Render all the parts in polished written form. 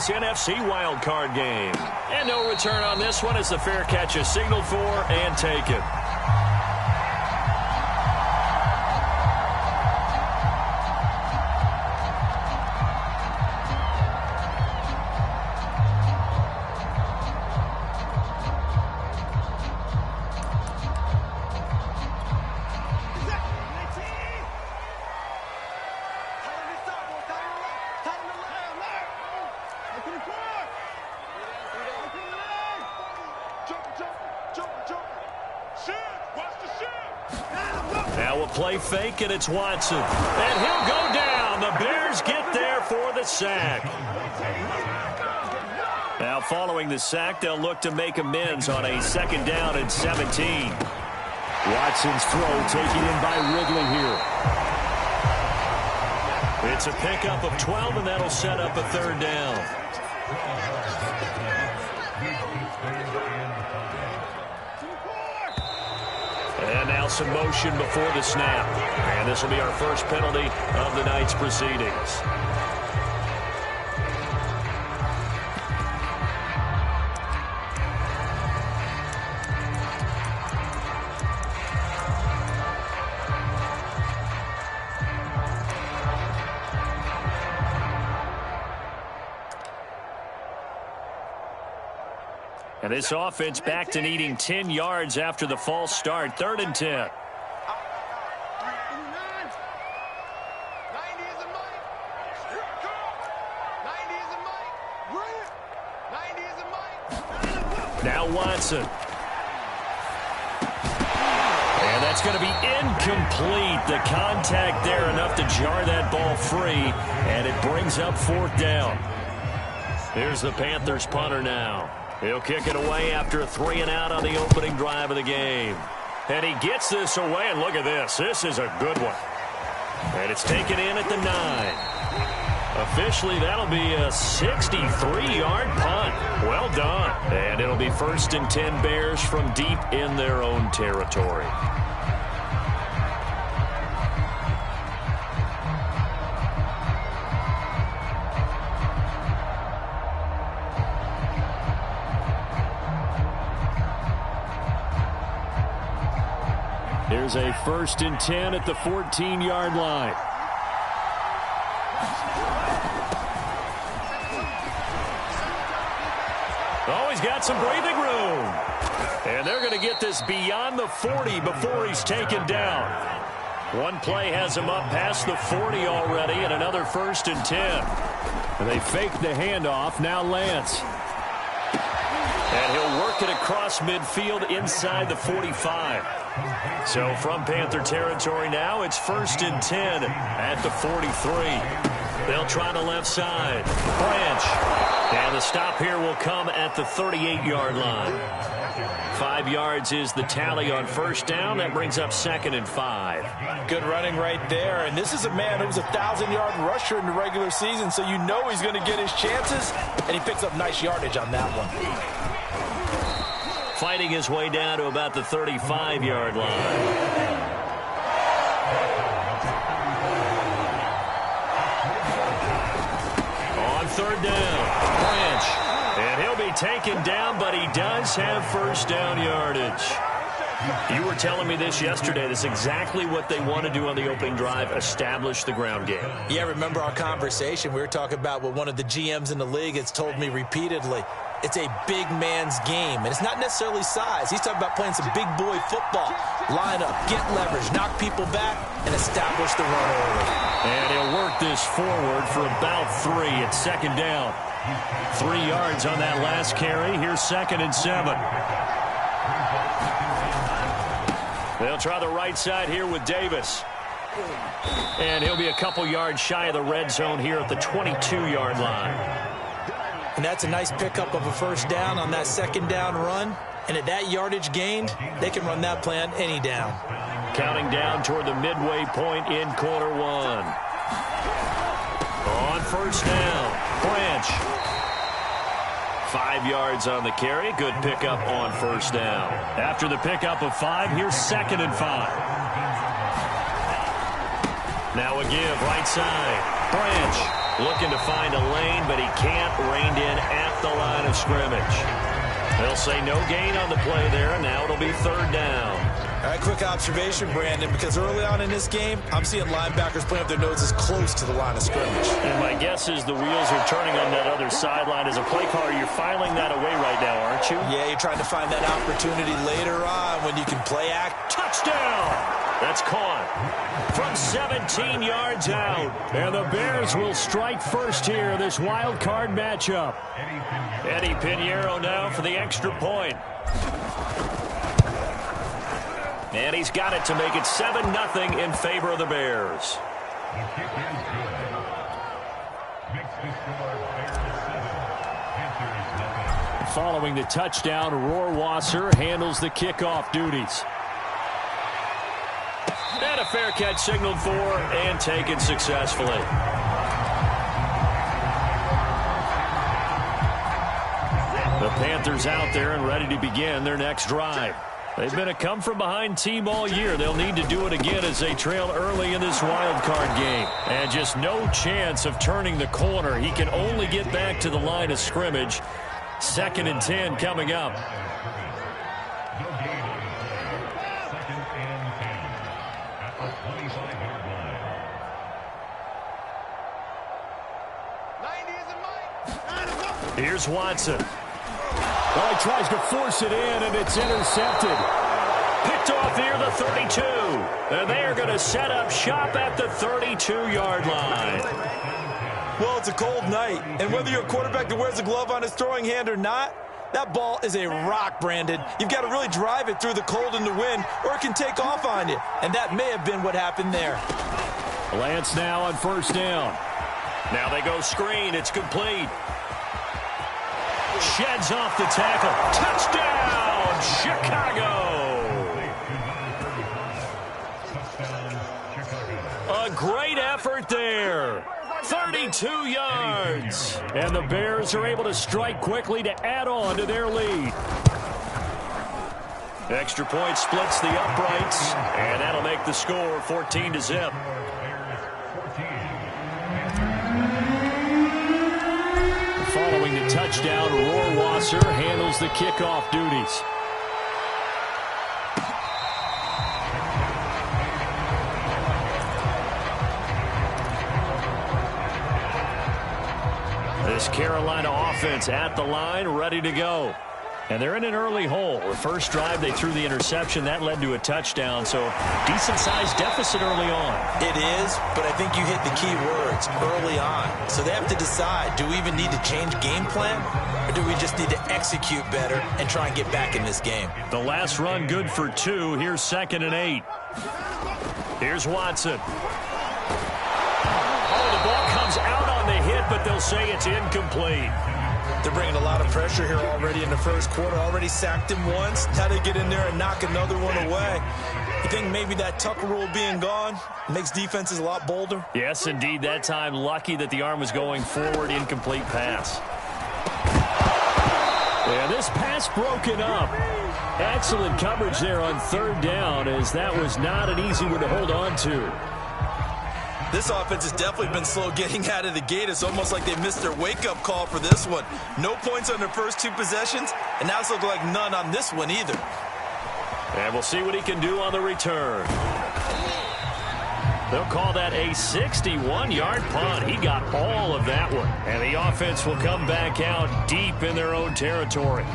this NFC wildcard game. And no return on this one as the fair catch is signaled for and taken. Now a play fake, and it's Watson. And he'll go down. The Bears get there for the sack. Now following the sack, they'll look to make amends on a 2nd down and 17. Watson's throw taken in by Ridley here. It's a pickup of 12, and that'll set up a 3rd down. And now some motion before the snap. And this will be our first penalty of the night's proceedings. And this offense back to needing 10 yards after the false start. 3rd and 10. Now Watson. And that's going to be incomplete. The contact there enough to jar that ball free. And it brings up 4th down. Here's the Panthers punter now. He'll kick it away after a 3-and-out on the opening drive of the game. And he gets this away, and look at this. This is a good one. And it's taken in at the 9. Officially, that'll be a 63-yard punt. Well done. And it'll be 1st and 10 Bears from deep in their own territory. Here's a 1st and 10 at the 14-yard line. Oh, he's got some breathing room. And they're going to get this beyond the 40 before he's taken down. One play has him up past the 40 already, and another 1st and 10. And they fake the handoff. Now Lance. And he'll work it across midfield inside the 45. So from Panther territory now, it's 1st and 10 at the 43. They'll try the left side. Branch. And the stop here will come at the 38-yard line. 5 yards is the tally on 1st down. That brings up 2nd and 5. Good running right there. And this is a man who was a 1,000-yard rusher in the regular season, so you know he's going to get his chances. And he picks up nice yardage on that one. Fighting his way down to about the 35-yard line. On 3rd down, Branch. And he'll be taken down, but he does have 1st down yardage. You were telling me this yesterday. This is exactly what they want to do on the opening drive, establish the ground game. Yeah, remember our conversation? We were talking about what one of the GMs in the league has told me repeatedly. It's a big man's game, and it's not necessarily size. He's talking about playing some big boy football. Line up, get leverage, knock people back, and establish the run early. And he'll work this forward for about 3 at 2nd down. 3 yards on that last carry. Here's 2nd and 7. They'll try the right side here with Davis. And he'll be a couple yards shy of the red zone here at the 22-yard line. And that's a nice pickup of a 1st down on that 2nd down run. And at that yardage gained, they can run that play on any down. Counting down toward the midway point in quarter 1. On 1st down, Branch. 5 yards on the carry. Good pickup on 1st down. After the pickup of 5, here's 2nd and 5. Now a give, right side. Branch. Looking to find a lane, but he can't. Reined in at the line of scrimmage. They'll say no gain on the play there, and now it'll be third down. All right, quick observation, Brandon, because early on in this game, I'm seeing linebackers putting up their noses close to the line of scrimmage. And my guess is the wheels are turning on that other sideline. As a play caller, you're filing that away right now, aren't you? Yeah, you're trying to find that opportunity later on when you can play act. Touchdown! That's caught from 17 yards out. And the Bears will strike first here in this wild card matchup. Eddie Pinheiro now for the extra point. And he's got it to make it 7-0 in favor of the Bears. Following the touchdown, Rohrwasser handles the kickoff duties. And a fair catch signaled for and taken successfully. The Panthers out there and ready to begin their next drive. They've been a come-from-behind team all year. They'll need to do it again as they trail early in this wild card game. And just no chance of turning the corner. He can only get back to the line of scrimmage. 2nd and 10 coming up. Here's Watson. Well, he tries to force it in, and it's intercepted. Picked off near the 32. And they are going to set up shop at the 32-yard line. Well, it's a cold night, and whether you're a quarterback that wears a glove on his throwing hand or not, that ball is a rock, Brandon. You've got to really drive it through the cold and the wind, or it can take off on you. And that may have been what happened there. Lance now on first down. Now they go screen. It's complete. Sheds off the tackle. Touchdown, Chicago. A great effort there. 32 yards. And the Bears are able to strike quickly to add on to their lead. Extra point splits the uprights, and that'll make the score 14-0. Following the touchdown, Rohrwasser handles the kickoff duties. This Carolina offense at the line, ready to go. And they're in an early hole. The first drive, they threw the interception. That led to a touchdown, so decent-sized deficit early on. It is, but I think you hit the key words, early on. So they have to decide, do we even need to change game plan, or do we just need to execute better and try and get back in this game? The last run good for 2. Here's 2nd and 8. Here's Watson. Oh, the ball comes out on the hit, but they'll say it's incomplete. They're bringing a lot of pressure here already in the first quarter. Already sacked him once. Now they get in there and knock another one away. You think maybe that Tucker rule being gone makes defenses a lot bolder? Yes, indeed. That time, lucky that the arm was going forward. Incomplete pass. Yeah, this pass broken up. Excellent coverage there on 3rd down, as that was not an easy one to hold on to. This offense has definitely been slow getting out of the gate. It's almost like they missed their wake-up call for this one. No points on their first 2 possessions, and now it's looking like none on this one either. And we'll see what he can do on the return. They'll call that a 61-yard punt. He got all of that one. And the offense will come back out deep in their own territory.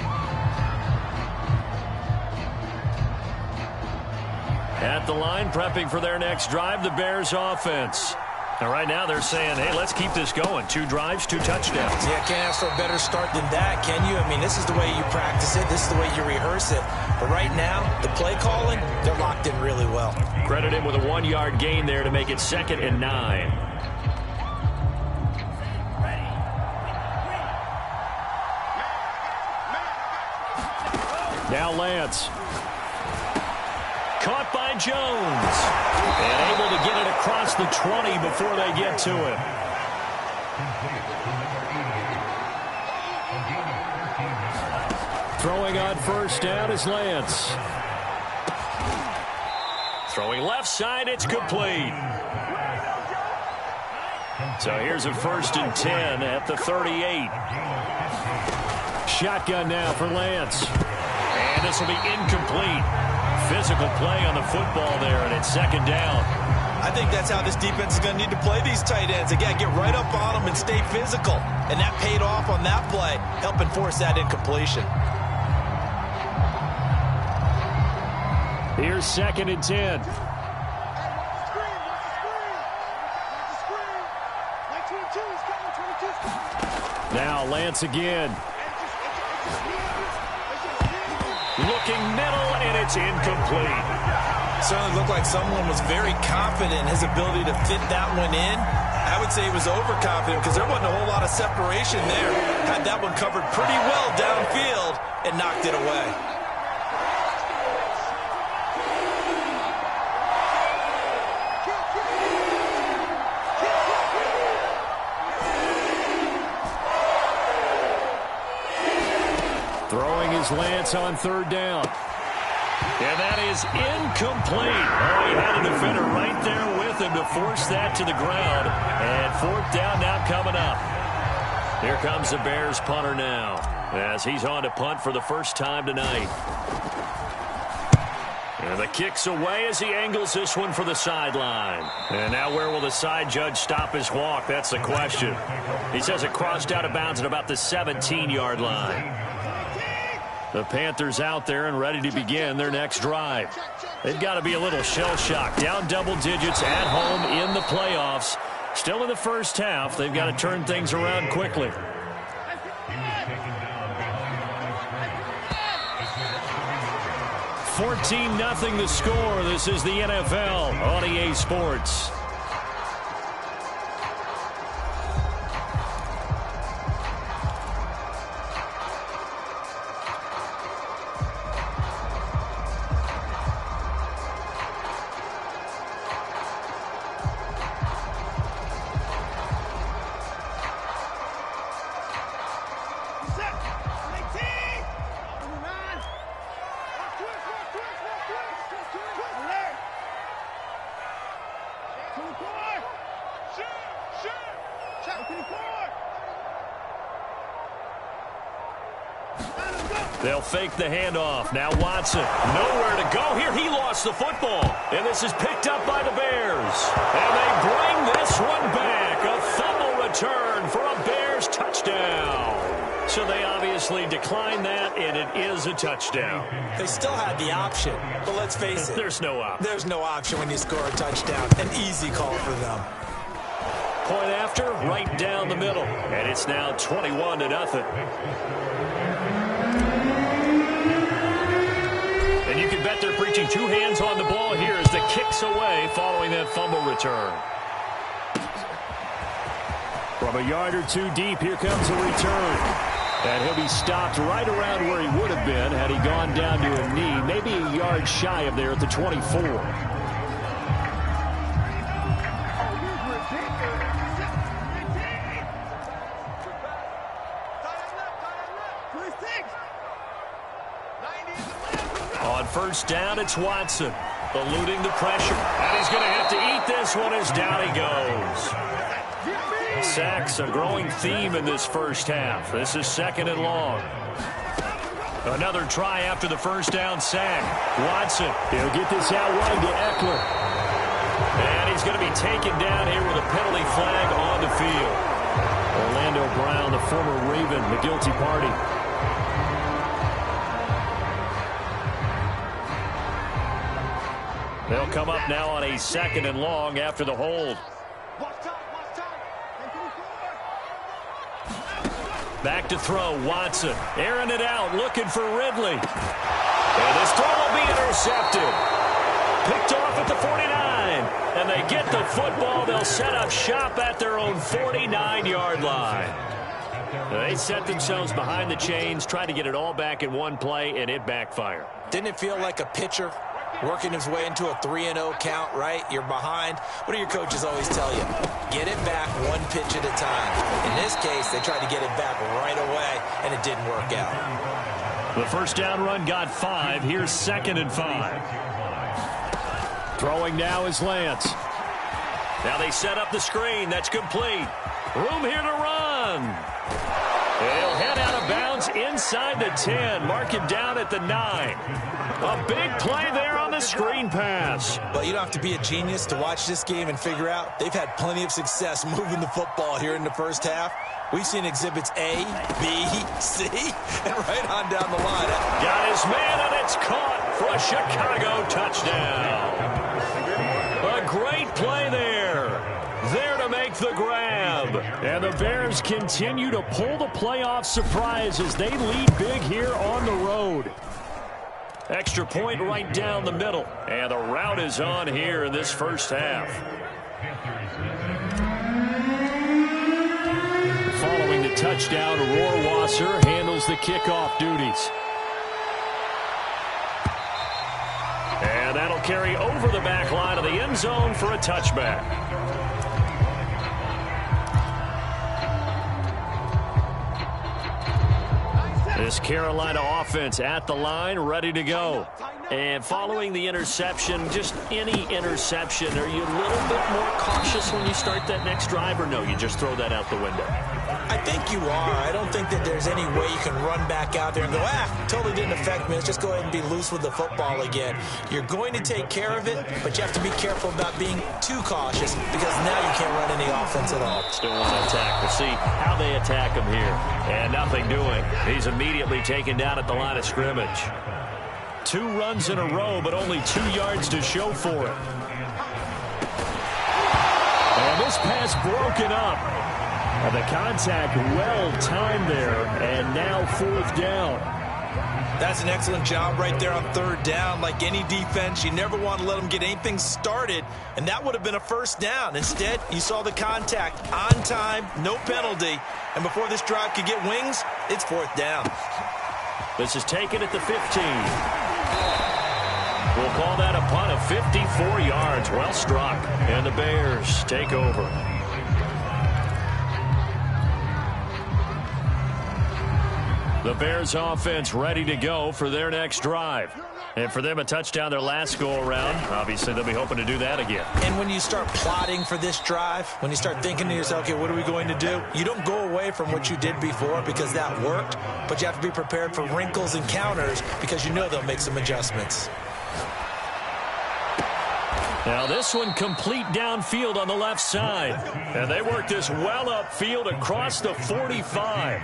At the line, prepping for their next drive, the Bears offense. And right now they're saying, hey, let's keep this going. 2 drives, 2 touchdowns. Yeah, can't ask for a better start than that, can you? I mean, this is the way you practice it. This is the way you rehearse it. But right now, the play calling, they're locked in really well. Credit him with a 1-yard gain there to make it 2nd and 9. Now Lance. Caught by Jones. And able to get it across the 20 before they get to him. Throwing on first down is Lance. Throwing left side, it's complete. So here's a 1st and 10 at the 38. Shotgun now for Lance. And this will be incomplete. Physical play on the football there, and it's 2nd down. I think that's how this defense is going to need to play these tight ends. Again, get right up on them and stay physical. And that paid off on that play, helping force that incompletion. Here's 2nd and 10. Now Lance again. Looking middle, and it's incomplete. Certainly looked like someone was very confident in his ability to fit that one in. I would say he was overconfident because there wasn't a whole lot of separation there. Had that one covered pretty well downfield and knocked it away. Throwing his Lance on 3rd down. And that is incomplete. Oh, he had a defender right there with him to force that to the ground. And 4th down now coming up. Here comes the Bears punter now, as he's on to punt for the first time tonight. And the kick's away as he angles this one for the sideline. And now where will the side judge stop his walk? That's the question. He says it crossed out of bounds at about the 17-yard line. The Panthers out there and ready to begin their next drive. They've got to be a little shell-shocked. Down double digits at home in the playoffs. Still in the first half. They've got to turn things around quickly. $14-0 the score. This is the NFL on EA Sports. They'll fake the handoff. Now Watson, nowhere to go here. He lost the football. And this is picked up by the Bears. And they bring this one back. A fumble return for a Bears touchdown. So they obviously declined that, and it is a touchdown. They still had the option, but let's face it. There's no option. There's no option when you score a touchdown. An easy call for them. Point after, right down the middle. And it's now 21-0. And you can bet they're preaching 2 hands on the ball here as the kick's away following that fumble return. From a yard or 2 deep, here comes a return. And he'll be stopped right around where he would have been had he gone down to a knee, maybe a yard shy of there at the 24. On first down, it's Watson, eluding the pressure. And he's going to have to eat this one as down he goes. Sacks, a growing theme in this first half. This is 2nd and long. Another try after the first down sack. Watson, he'll get this out wide to Eckler. And he's going to be taken down here with a penalty flag on the field. Orlando Brown, the former Raven, the guilty party. They'll come up now on a 2nd and long after the hold. Back to throw, Watson. Airing it out, looking for Ridley. And this throw will be intercepted. Picked off at the 49. And they get the football. They'll set up shop at their own 49-yard line. They set themselves behind the chains, trying to get it all back in one play, and it backfired. Didn't it feel like a pitcher working his way into a 3-0 count, right? You're behind. What do your coaches always tell you? Get it back one pitch at a time. In this case, they tried to get it back right away, and it didn't work out. The first down run got 5. Here's 2nd and 5. Throwing now is Lance. Now they set up the screen. That's complete. Room here to run. He'll head out of bounds inside the 10. Mark him down at the 9. A big play there on the screen pass. But you don't have to be a genius to watch this game and figure out they've had plenty of success moving the football here in the first half. We've seen exhibits A, B, C, and right on down the line. Got his man, and it's caught for a Chicago touchdown. A great play there. There to make the grab. And the Bears continue to pull the playoff surprise as they lead big here on the road. Extra point right down the middle. And the route is on here in this first half. Following the touchdown, Rohrwasser handles the kickoff duties. And that'll carry over the back line of the end zone for a touchback. This Carolina offense at the line, ready to go. And following the interception, just any interception, are you a little bit more cautious when you start that next drive, or no, you just throw that out the window? I think you are. I don't think that there's any way you can run back out there and go, totally didn't affect me. Let's just go ahead and be loose with the football again. You're going to take care of it, but you have to be careful about being too cautious because now you can't run any offense at all. Still want to attack. We'll see how they attack him here. And nothing doing. He's immediately taken down at the line of scrimmage. 2 runs in a row, but only 2 yards to show for it. And this pass broken up. And the contact well timed there, and now 4th down. That's an excellent job right there on 3rd down. Like any defense, you never want to let them get anything started, and that would have been a 1st down. Instead, you saw the contact on time, no penalty, and before this drive could get wings, it's 4th down. This is taken at the 15. We'll call that a punt of 54 yards. Well struck, and the Bears take over. The Bears offense ready to go for their next drive. And for them, a touchdown their last go-around. Obviously, they'll be hoping to do that again. And when you start plotting for this drive, when you start thinking to yourself, okay, what are we going to do? You don't go away from what you did before because that worked, but you have to be prepared for wrinkles and counters because you know they'll make some adjustments. Now this one complete downfield on the left side. And they work this well upfield across the 45.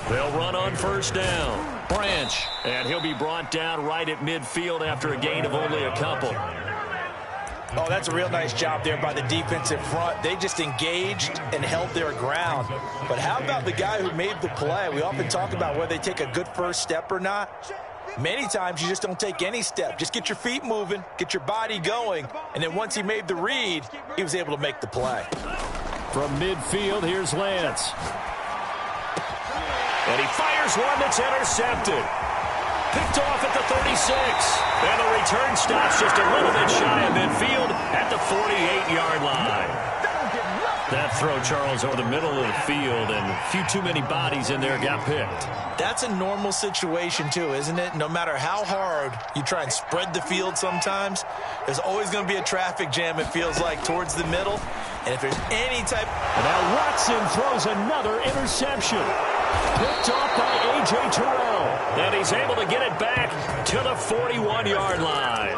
They'll run on 1st down. Branch. And he'll be brought down right at midfield after a gain of only a couple. Oh, that's a real nice job there by the defensive front. They just engaged and held their ground. But how about the guy who made the play? We often talk about whether they take a good first step or not. Many times you just don't take any step. Just get your feet moving, get your body going, and then once he made the read, he was able to make the play. From midfield, here's Lance. And he fires one that's intercepted. Picked off at the 36. And the return stops just a little bit shy of midfield at the 48-yard line. That throw, Charles, over the middle of the field, and a few too many bodies in there got picked. That's a normal situation, too, isn't it? No matter how hard you try and spread the field sometimes, there's always going to be a traffic jam, it feels like, towards the middle. And if there's any type... Now Watson throws another interception. Picked off by A.J. Terrell. And he's able to get it back to the 41-yard line.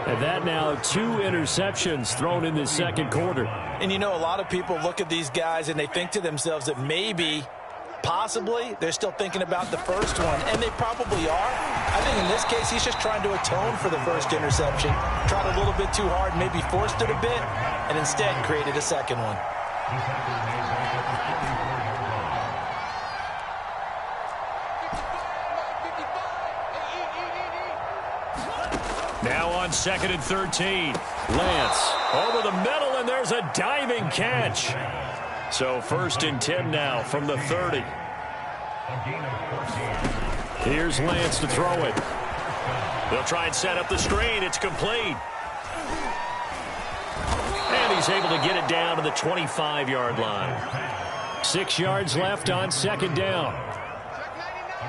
And that now 2 interceptions thrown in this second quarter. And you know, a lot of people look at these guys and they think to themselves that maybe, possibly, they're still thinking about the first one. And they probably are. I think in this case, he's just trying to atone for the first interception. Tried a little bit too hard, maybe forced it a bit, and instead created a second one. Now on 2nd and 13. Lance over the middle, and there's a diving catch. So 1st and 10 now from the 30. Here's Lance to throw it. They'll try and set up the screen. It's complete. And he's able to get it down to the 25-yard line. 6 yards left on 2nd down.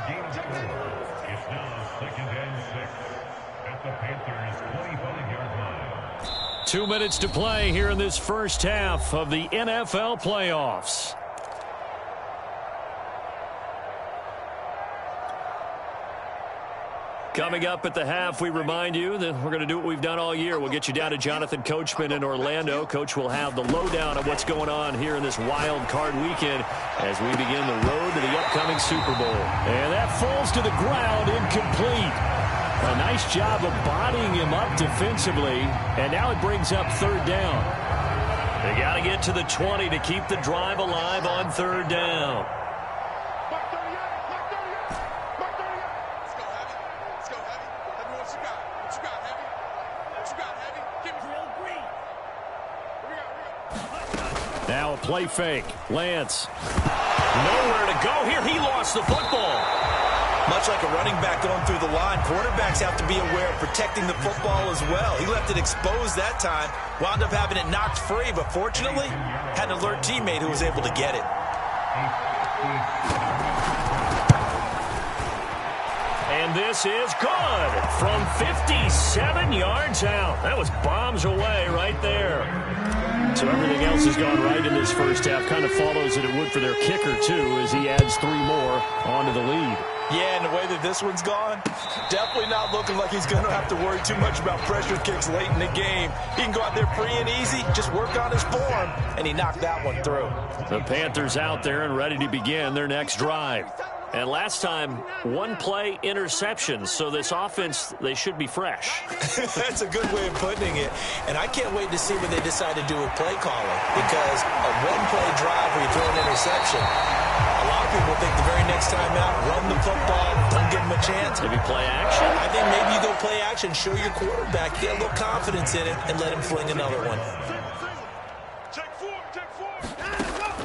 It's now 2nd and 6 at the Panthers' 25. 2 minutes to play here in this first half of the NFL playoffs. Coming up at the half, we remind you that we're going to do what we've done all year. We'll get you down to Jonathan Coachman in Orlando. Coach will have the lowdown of what's going on here in this wild card weekend as we begin the road to the upcoming Super Bowl. And that falls to the ground, incomplete. A nice job of bodying him up defensively, and now it brings up third down. They got to get to the 20 to keep the drive alive on third down. Now a play fake. Lance. Nowhere to go here. He lost the football. Much like a running back going through the line, quarterbacks have to be aware of protecting the football as well. He left it exposed that time, wound up having it knocked free, but fortunately, had an alert teammate who was able to get it. And this is good from 57 yards out. That was bombs away right there. So everything else has gone right in this first half. Kind of follows that it would for their kicker, too, as he adds 3 more onto the lead. Yeah, and the way that this one's gone, definitely not looking like he's going to have to worry too much about pressure kicks late in the game. He can go out there free and easy, just work on his form, and he knocked that one through. The Panthers out there and ready to begin their next drive. And last time, 1-play interceptions, so this offense, they should be fresh. That's a good way of putting it. And I can't wait to see what they decide to do with play calling, because a 1-play drive where you throw an interception, a lot of people think the very next time out, run the football, don't give them a chance. Maybe play action? I think maybe you go play action, show your quarterback, get a little confidence in it, and let him fling another one.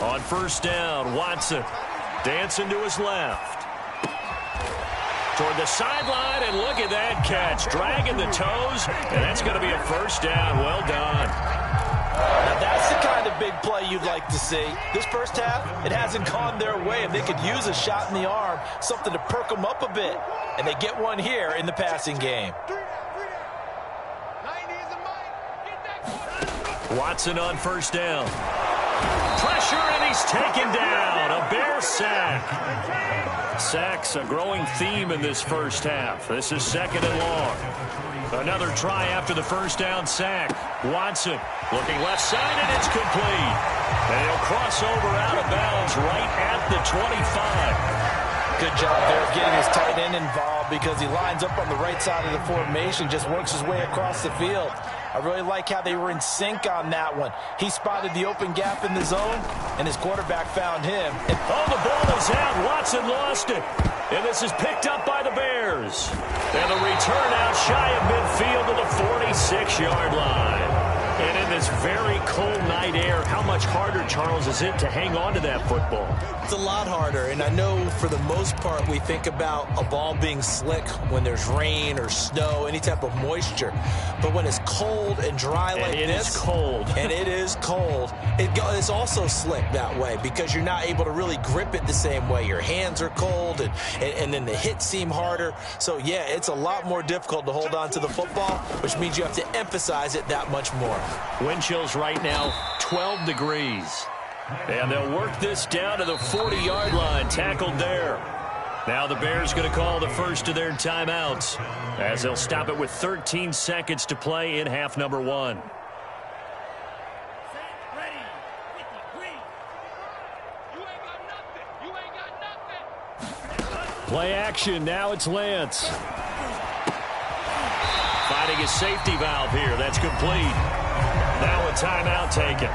On first down, Watson dancing to his left. Toward the sideline, and look at that catch. Dragging the toes, and that's going to be a first down. Well done. Now that's the kind of big play you'd like to see. This first half, it hasn't gone their way, and they could use a shot in the arm, something to perk them up a bit. And they get one here in the passing game. Watson on first down. Pressure, and he's taken down. A Bear sack. Sacks a growing theme in this first half. This is second and long. Another try after the first down sack. Watson looking left side, and it's complete. And he'll cross over out of bounds right at the 25. Good job there of getting his tight end involved, because he lines up on the right side of the formation, just works his way across the field. I really like how they were in sync on that one. He spotted the open gap in the zone, and his quarterback found him. And the ball is out. Watson lost it. And this is picked up by the Bears. And the return out shy of midfield to the 46-yard line. And in this very cold night air, how much harder, Charles, is it to hang on to that football? It's a lot harder, and I know for the most part we think about a ball being slick when there's rain or snow, any type of moisture. But when it's cold and dry like this... And it is cold. And it is cold. It's also slick that way, because you're not able to really grip it the same way. Your hands are cold, and then the hits seem harder. So, yeah, it's a lot more difficult to hold on to the football, which means you have to emphasize it that much more. Wind chills right now, 12 degrees. And they'll work this down to the 40-yard line, tackled there. Now the Bears going to call the first of their timeouts, as they'll stop it with 13 seconds to play in half number 1. Play action, now it's Lance. Finding his safety valve here, that's complete. Now a timeout taken.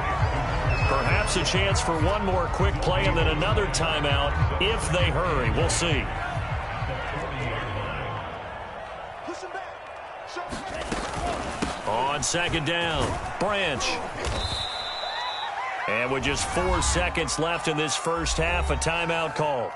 Perhaps a chance for one more quick play and then another timeout if they hurry. We'll see. On second down, Branch. And with just 4 seconds left in this first half, a timeout call.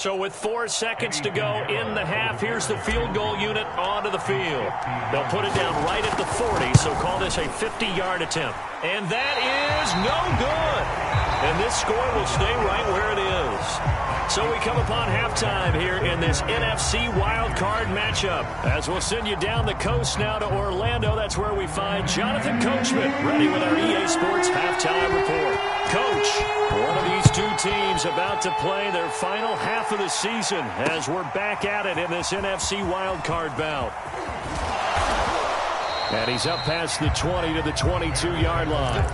So with 4 seconds to go in the half, here's the field goal unit onto the field. They'll put it down right at the 40, so call this a 50-yard attempt. And that is no good. And this score will stay right where it is. So we come upon halftime here in this NFC wildcard matchup. As we'll send you down the coast now to Orlando. That's where we find Jonathan Coachman ready with our EA Sports halftime report. Coach, one of these two teams about to play their final half of the season as we're back at it in this NFC wildcard bout. And he's up past the 20 to the 22-yard line.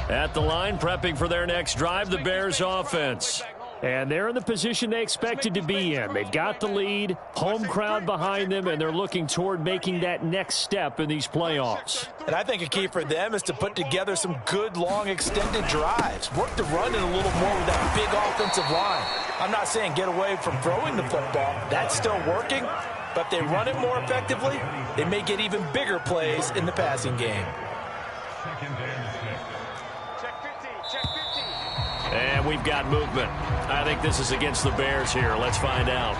At the line, prepping for their next drive, the Bears offense. And they're in the position they expected to be in. They've got the lead, home crowd behind them, and they're looking toward making that next step in these playoffs. And I think a key for them is to put together some good, long, extended drives. Work the run in a little more with that big offensive line. I'm not saying get away from throwing the football. That's still working. But if they run it more effectively, they may get even bigger plays in the passing game. And we've got movement. I think this is against the Bears here. Let's find out.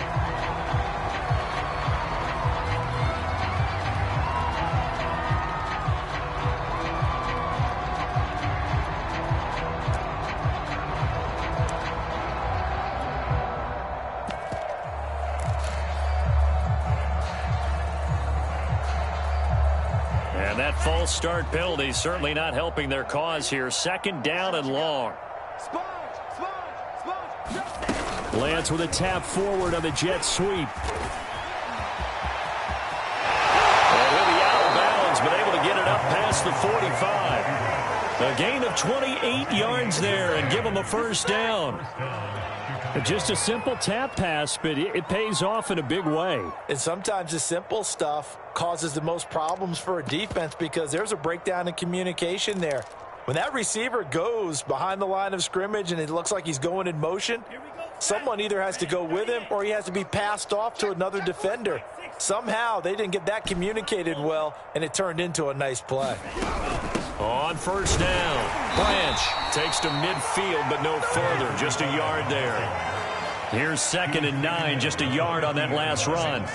And that false start penalty certainly not helping their cause here. Second down and long. Lance with a tap forward on the jet sweep. And with the out of bounds, but able to get it up past the 45. A gain of 28 yards there and give them a first down. Just a simple tap pass, but it pays off in a big way. And sometimes the simple stuff causes the most problems for a defense because there's a breakdown in communication there. When that receiver goes behind the line of scrimmage and it looks like he's going in motion, someone either has to go with him or he has to be passed off to another defender. Somehow they didn't get that communicated well, and it turned into a nice play. On first down, Branch takes to midfield, but no further, just a yard there. Here's 2nd and 9, just a yard on that last run.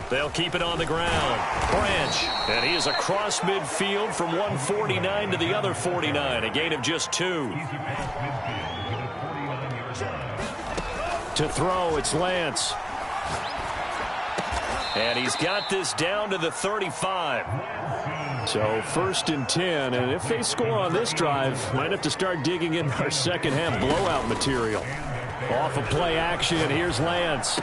They'll keep it on the ground. Branch, and he is across midfield from 149 to the other 49, a gain of just 2. To throw, it's Lance. And he's got this down to the 35. So 1st and 10, and if they score on this drive, might have to start digging in our second half blowout material. Off of play action, here's Lance.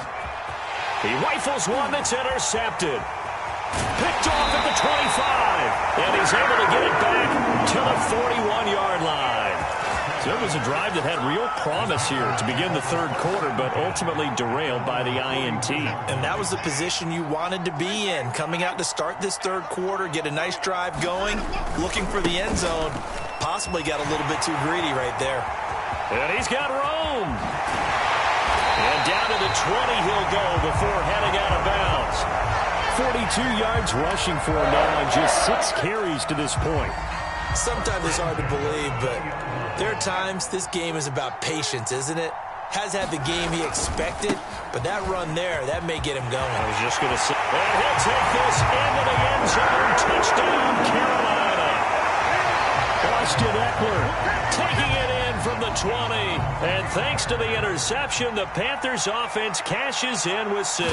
He rifles one that's intercepted. Picked off at the 25. And he's able to get it back to the 41-yard line. So it was a drive that had real promise here to begin the third quarter, but ultimately derailed by the INT. And that was the position you wanted to be in. Coming out to start this third quarter, get a nice drive going, looking for the end zone. Possibly got a little bit too greedy right there. And he's got room. And down to the 20 he'll go before heading out of bounds. 42 yards rushing for him now on just 6 carries to this point. Sometimes it's hard to believe, but there are times this game is about patience, isn't it? Has had the game he expected, but that run there, that may get him going. I was just going to say. And he'll take this into the end zone. Touchdown, Carolina. Austin Eckler taking it in from the 20. And thanks to the interception, the Panthers offense cashes in with 6.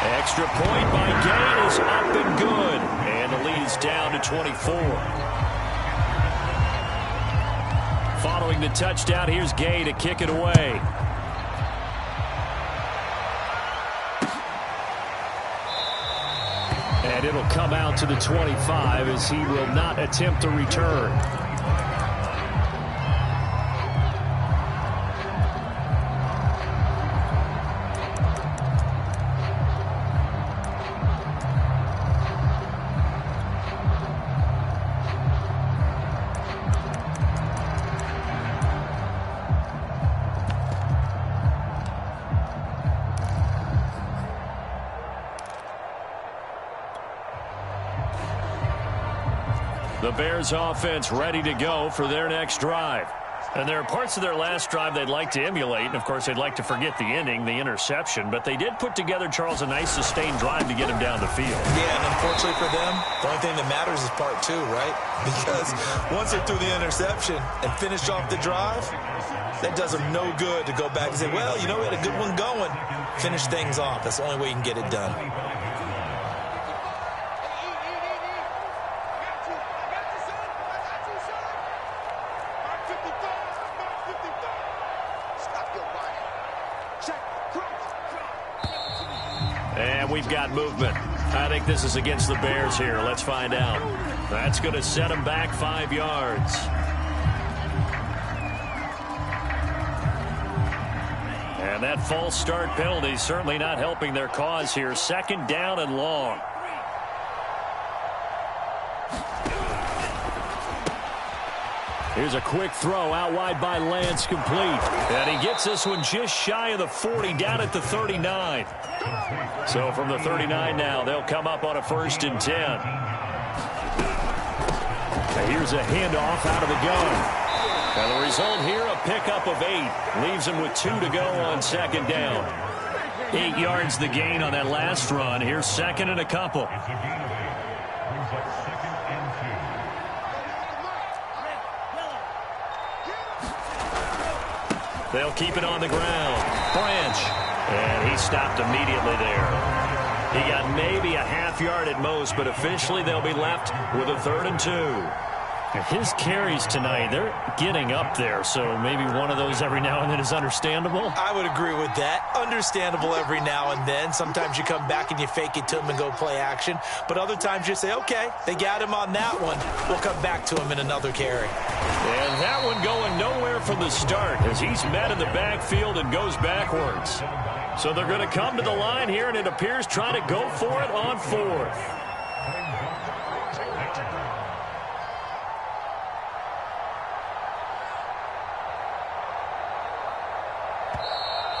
Extra point by Gay is up and good. And the lead is down to 24. Following the touchdown, here's Gay to kick it away. And it'll come out to the 25 as he will not attempt a return. The Bears offense ready to go for their next drive. And there are parts of their last drive they'd like to emulate. And, of course, they'd like to forget the ending, the interception. But they did put together, Charles, a nice sustained drive to get him down the field. Yeah, and unfortunately for them, the only thing that matters is part two, right? Because once they threw the interception and finished off the drive, that does them no good to go back and say, well, you know, we had a good one going. Finish things off. That's the only way you can get it done. And we've got movement. I think this is against the Bears here. Let's find out. That's going to set them back 5 yards. And that false start penalty certainly not helping their cause here. 2nd down and long. Here's a quick throw out wide by Lance, complete. And he gets this one just shy of the 40, down at the 39. So from the 39 now, they'll come up on a 1st and 10. Now here's a handoff out of the gun. And the result here, a pickup of 8. Leaves him with 2 to go on 2nd down. 8 yards the gain on that last run. Here's 2nd and a couple. They'll keep it on the ground. Branch. And he stopped immediately there. He got maybe a half yard at most, but officially they'll be left with a 3rd and 2. His carries tonight, they're getting up there, so maybe one of those every now and then is understandable. I would agree with that. Understandable every now and then. Sometimes you come back and you fake it to him and go play action. But other times you say, okay, they got him on that one. We'll come back to him in another carry. And that one going nowhere from the start as he's met in the backfield and goes backwards. So they're going to come to the line here, and it appears trying to go for it on 4th.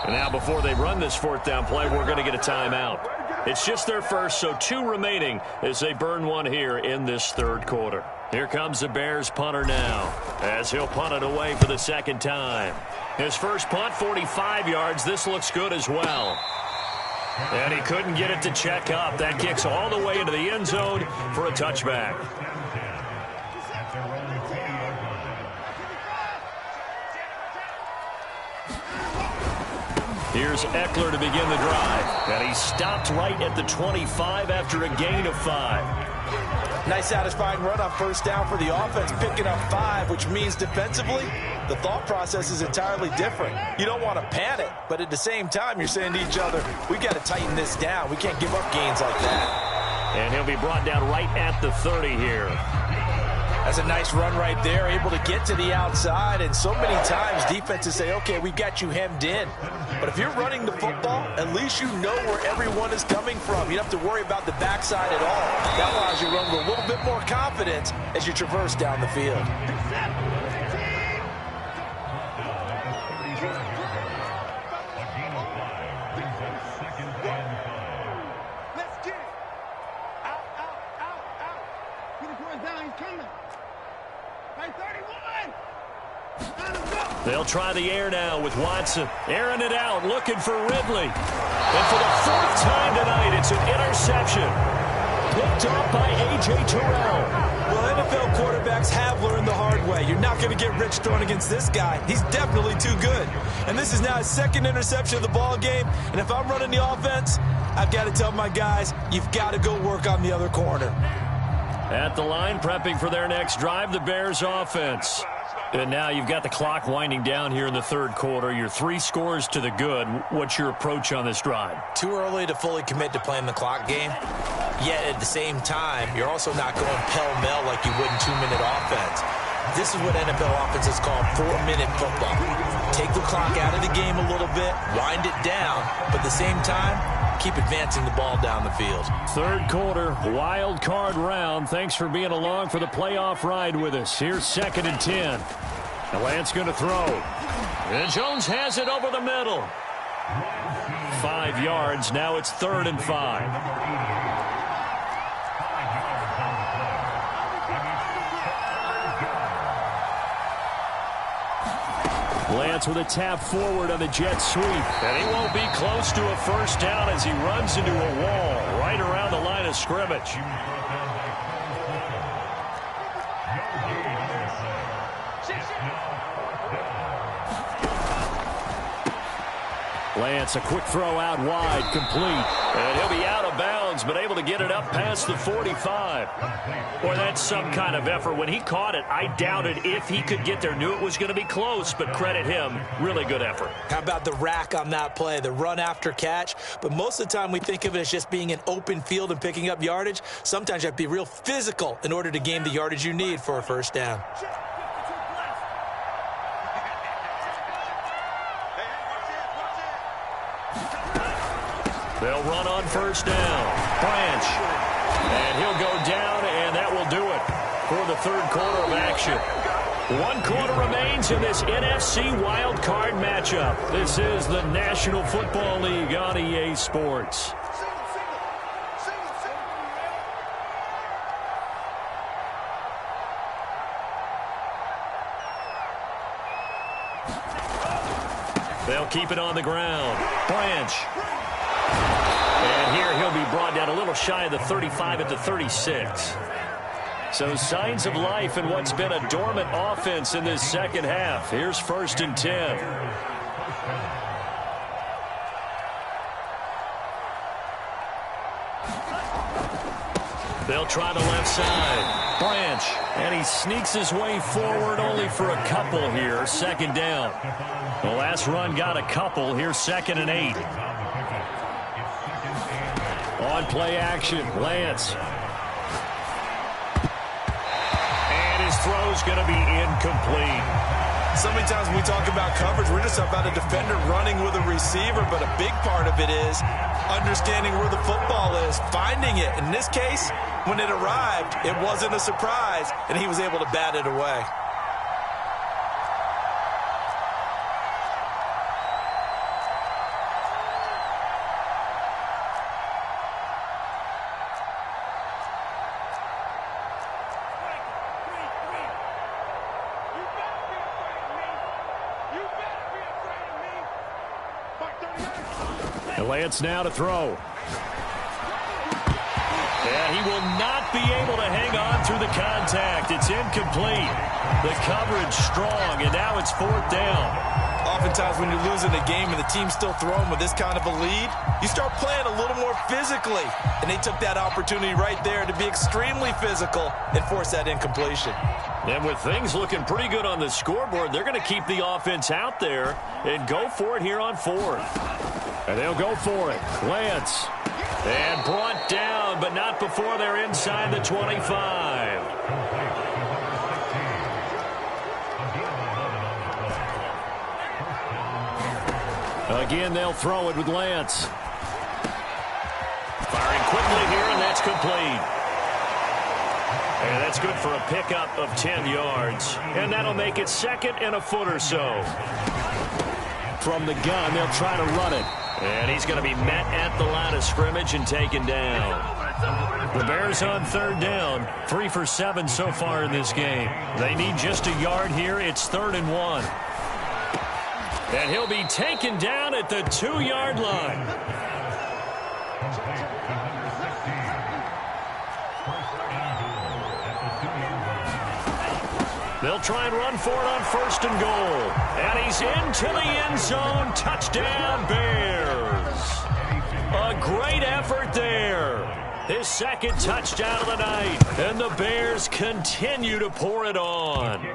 And now before they run this 4th down play, we're going to get a timeout. It's just their first, so 2 remaining as they burn one here in this 3rd quarter. Here comes the Bears punter now as he'll punt it away for the 2nd time. His first punt, 45 yards. This looks good as well. And he couldn't get it to check up. That kicks all the way into the end zone for a touchback. Here's Eckler to begin the drive. And he stopped right at the 25 after a gain of 5. Nice satisfying run on 1st down for the offense, picking up 5, which means defensively, the thought process is entirely different. You don't want to panic, but at the same time, you're saying to each other, we've got to tighten this down. We can't give up gains like that. And he'll be brought down right at the 30 here. That's a nice run right there, able to get to the outside, and so many times defenses say, okay, we've got you hemmed in. But if you're running the football, at least you know where everyone is coming from. You don't have to worry about the backside at all. That allows you to run with a little bit more confidence as you traverse down the field. They'll try the air now with Watson. Airing it out, looking for Ridley. And for the 4th time tonight, it's an interception. Picked off by A.J. Terrell. Well, NFL quarterbacks have learned the hard way. You're not going to get rich throwing against this guy. He's definitely too good. And this is now his 2nd interception of the ball game. And if I'm running the offense, I've got to tell my guys, you've got to go work on the other corner. At the line, prepping for their next drive, the Bears offense. And now you've got the clock winding down here in the 3rd quarter. You're 3 scores to the good. What's your approach on this drive? Too early to fully commit to playing the clock game. Yet at the same time, you're also not going pell-mell like you would in 2-minute offense. This is what NFL offenses call 4-minute football. Take the clock out of the game a little bit, wind it down, but at the same time, keep advancing the ball down the field. 3rd quarter, wild card round. Thanks for being along for the playoff ride with us. Here's 2nd and 10. And Lance going to throw. And Jones has it over the middle. 5 yards. Now it's 3rd and 5. Lance with a tap forward on the jet sweep. And he won't be close to a first down as he runs into a wall right around the line of scrimmage. Lance, a quick throw out wide, complete. And he'll be out of bounds, but able to get it up past the 45. Boy, that's some kind of effort. When he caught it, I doubted if he could get there. Knew it was going to be close, but credit him. Really good effort. How about the rack on that play, the run after catch? But most of the time we think of it as just being an open field and picking up yardage. Sometimes you have to be real physical in order to gain the yardage you need for a first down. They'll run on first down. Branch. And he'll go down, and that will do it for the third quarter of action. 1 quarter remains in this NFC Wild Card matchup. This is the National Football League on EA Sports. They'll keep it on the ground. Branch. And here he'll be brought down a little shy of the 35 at the 36. So signs of life in what's been a dormant offense in this second half. Here's 1st and 10. They'll try the left side. Branch. And he sneaks his way forward only for a couple here. 2nd down. The last run got a couple. Here's 2nd and 8. On play action, Lance. And his throw's going to be incomplete. So many times when we talk about coverage, we're just about a defender running with a receiver, but a big part of it is understanding where the football is, finding it. In this case, when it arrived, it wasn't a surprise, and he was able to bat it away. Lance now to throw. And he will not be able to hang on through the contact. It's incomplete. The coverage strong, and now it's 4th down. Oftentimes when you're losing a game and the team's still throwing with this kind of a lead, you start playing a little more physically. And they took that opportunity right there to be extremely physical and force that incompletion. And with things looking pretty good on the scoreboard, they're going to keep the offense out there and go for it here on 4th. And they'll go for it. Lance. And brought down, but not before they're inside the 25. Again, they'll throw it with Lance. Firing quickly here, and that's complete. And that's good for a pickup of 10 yards. And that'll make it 2nd and a foot or so. From the gun, they'll try to run it. And he's going to be met at the line of scrimmage and taken down. The Bears on 3rd down. 3 for 7 so far in this game. They need just a yard here. It's 3rd and 1. And he'll be taken down at the 2-yard line. They'll try and run for it on 1st and goal. And he's into the end zone. Touchdown, Bears. A great effort there. His 2nd touchdown of the night. And the Bears continue to pour it on.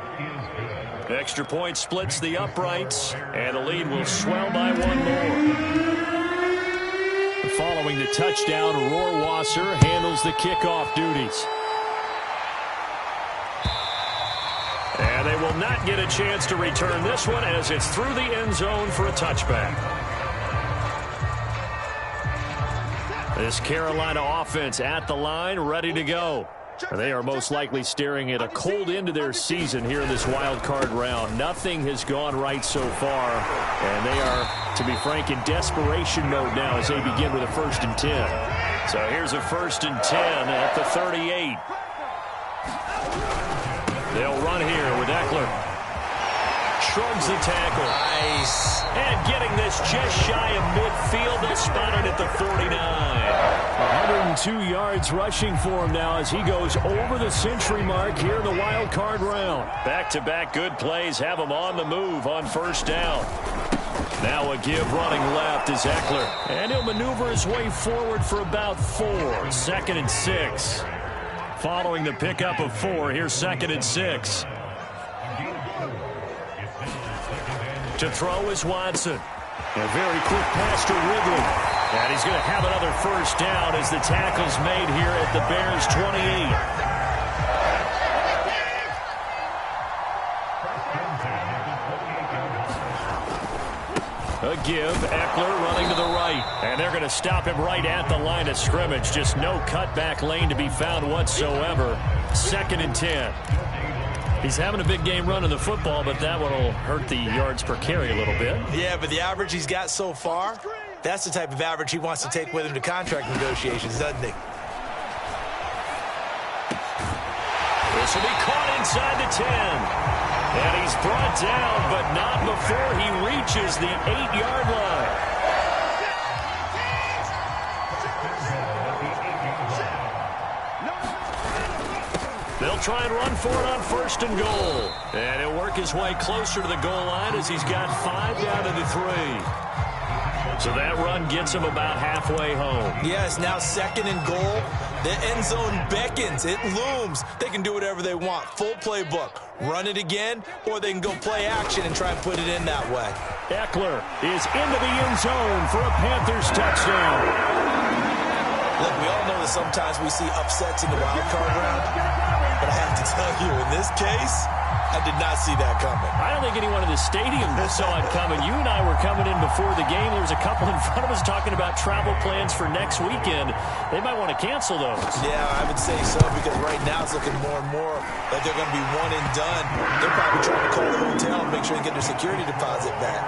Extra point splits the uprights. And the lead will swell by 1 more. Following the touchdown, Rohrwasser handles the kickoff duties. And they will not get a chance to return this one as it's through the end zone for a touchback. This Carolina offense at the line, ready to go. They are most likely staring at a cold end to their season here in this wild card round. Nothing has gone right so far, and they are, to be frank, in desperation mode now as they begin with a 1st and 10. So here's a 1st and 10 at the 38. They'll run here with Eckler. shrugs the tackle. Nice. And getting this just shy of midfield, they'll spot it at the 49. 102 yards rushing for him now as he goes over the century mark here in the wild card round. Back-to-back good plays have him on the move on first down. Now a give running left is Eckler. And he'll maneuver his way forward for about 4. 2nd and 6. Following the pickup of 4, here's 2nd and 6. To throw is Watson. A very quick pass to Ridley. And he's going to have another first down as the tackle's made here at the Bears' 28. A give, Eckler running to the right. And they're going to stop him right at the line of scrimmage. Just no cutback lane to be found whatsoever. 2nd and 10. He's having a big game running the football, but that one will hurt the yards per carry a little bit. Yeah, but the average he's got so far, that's the type of average he wants to take with him to contract negotiations, doesn't he? This will be caught inside the 10. And he's brought down, but not before he reaches the 8-yard line. They'll try and run for it on 1st and goal. And he'll work his way closer to the goal line as he's got 5 down to the 3. So that run gets him about halfway home. Yes, now 2nd and goal. The end zone beckons. It looms. They can do whatever they want. Full playbook. Run it again, or they can go play action and try and put it in that way. Eckler is into the end zone for a Panthers touchdown. Look, we all know that sometimes we see upsets in the wild card round, but I have to tell you, in this case, I did not see that coming. I don't think anyone in the stadium saw it coming. You and I were coming in before the game. There was a couple in front of us talking about travel plans for next weekend. They might want to cancel those. Yeah, I would say so, because right now it's looking more and more like they're going to be one and done. They're probably trying to call the hotel and make sure they get their security deposit back.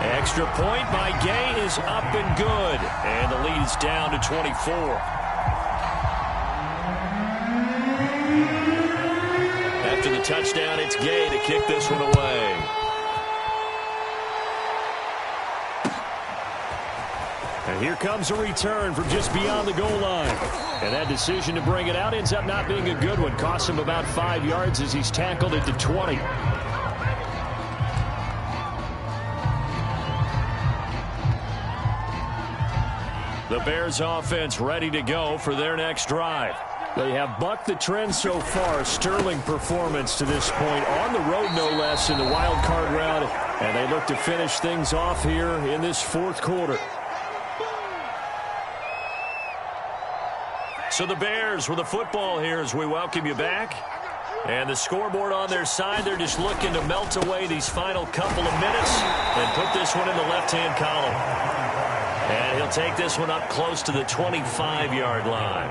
Extra point by Gay is up and good. And the lead is down to 24. After the touchdown, it's Gay to kick this one away. And here comes a return from just beyond the goal line. And that decision to bring it out ends up not being a good one. Costs him about 5 yards as he's tackled at the 20. The Bears offense ready to go for their next drive. They have bucked the trend so far. Sterling performance to this point. On the road, no less, in the wild card round. And they look to finish things off here in this 4th quarter. So the Bears with the football here as we welcome you back. And the scoreboard on their side, they're just looking to melt away these final couple of minutes and put this one in the left-hand column. And he'll take this one up close to the 25-yard line.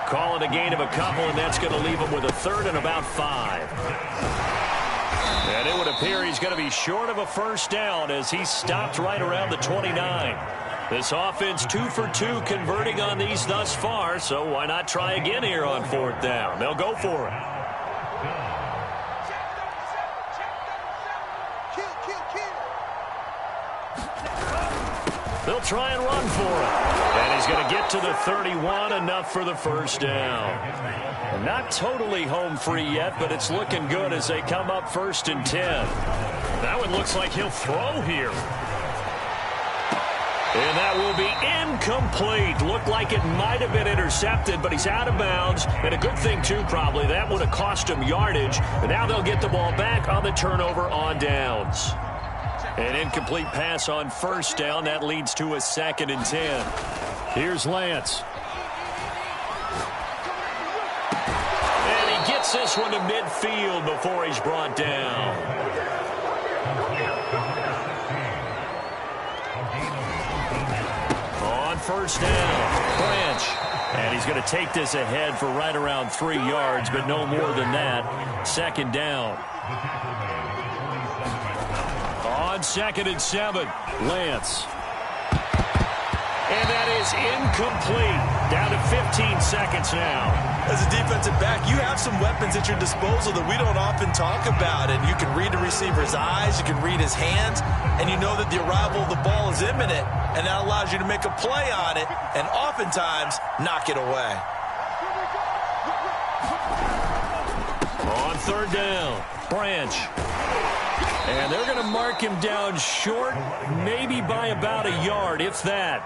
Call it a gain of a couple, and that's going to leave him with a 3rd and about 5. And it would appear he's going to be short of a first down as he's stopped right around the 29. This offense 2 for 2 converting on these thus far, so why not try again here on 4th down? They'll go for it. They'll try and run for it. And he's going to get to the 31, enough for the first down. And not totally home free yet, but it's looking good as they come up 1st and 10. That one looks like he'll throw here. And that will be incomplete. Looked like it might have been intercepted, but he's out of bounds. And a good thing, too, probably. That would have cost him yardage. And now they'll get the ball back on the turnover on downs. An incomplete pass on 1st down. That leads to a 2nd and 10. Here's Lance. And he gets this one to midfield before he's brought down. On 1st down, Branch. And he's going to take this ahead for right around 3 yards, but no more than that. 2nd down. On 2nd and 7, Lance. And that is incomplete. Down to 15 seconds now. As a defensive back, you have some weapons at your disposal that we don't often talk about. And you can read the receiver's eyes, you can read his hands, and you know that the arrival of the ball is imminent, and that allows you to make a play on it and oftentimes knock it away. On third down, Branch. And they're going to mark him down short, maybe by about a yard, if that.